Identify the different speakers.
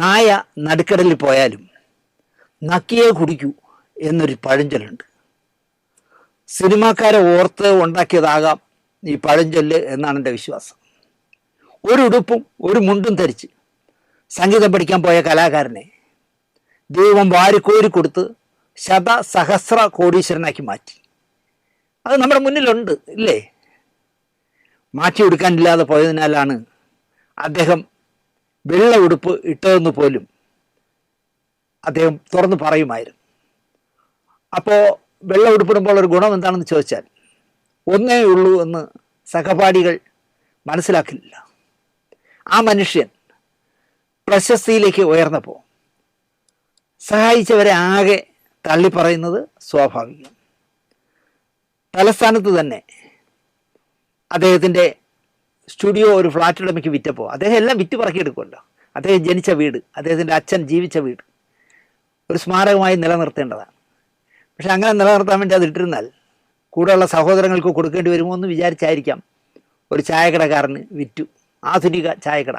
Speaker 1: നായ നടുക്കടലിൽ പോയാലും നക്കിയേ കുടിക്കൂ എന്നൊരു പഴഞ്ചൊല്ലുണ്ട്. സിനിമാക്കാരെ ഓർത്ത് ഉണ്ടാക്കിയതാകാം ഈ പഴഞ്ചൊല്ല് എന്നാണ് എൻ്റെ വിശ്വാസം. ഒരു ഉടുപ്പും ഒരു മുണ്ടും ധരിച്ച് സംഗീതം പഠിക്കാൻ പോയ കലാകാരനെ ദൈവം വാരിക്കോരി കൊടുത്ത് ശതസഹസ്ര കോടീശ്വരനാക്കി മാറ്റി. അത് നമ്മുടെ മുന്നിലുണ്ട് ഇല്ലേ? മാറ്റി കൊടുക്കാനില്ലാതെ പോയതിനാലാണ് അദ്ദേഹം വെള്ള ഉടുപ്പ് ഇട്ടതെന്ന് പോലും അദ്ദേഹം തുറന്നു പറയുമായിരുന്നു. അപ്പോൾ വെള്ള ഉടുപ്പിടുമ്പോൾ ഒരു ഗുണം എന്താണെന്ന് ചോദിച്ചാൽ ഒന്നേ ഉള്ളൂ എന്ന് സഹപാഠികൾ മനസ്സിലാക്കില്ല. ആ മനുഷ്യൻ പ്രശസ്തിയിലേക്ക് ഉയർന്നപ്പോൾ സഹായിച്ചവരെ ആകെ തള്ളിപ്പറയുന്നത് സ്വാഭാവികം. തലസ്ഥാനത്ത് തന്നെ അദ്ദേഹത്തിൻ്റെ സ്റ്റുഡിയോ ഒരു ഫ്ലാറ്റ് ഉടമയ്ക്ക് വിറ്റപ്പോൾ അദ്ദേഹം എല്ലാം വിറ്റ് പറക്കിയെടുക്കുമല്ലോ. അദ്ദേഹം ജനിച്ച വീട്, അദ്ദേഹത്തിൻ്റെ അച്ഛൻ ജീവിച്ച വീട് ഒരു സ്മാരകമായി നിലനിർത്തേണ്ടതാണ്. പക്ഷെ അങ്ങനെ നിലനിർത്താൻ വേണ്ടി അത് ഇട്ടിരുന്നാൽ കൂടെയുള്ള സഹോദരങ്ങൾക്ക് കൊടുക്കേണ്ടി വരുമോ എന്ന് വിചാരിച്ചായിരിക്കാം ഒരു ചായക്കടക്കാരന് വിറ്റു. ആധുനിക ചായക്കട.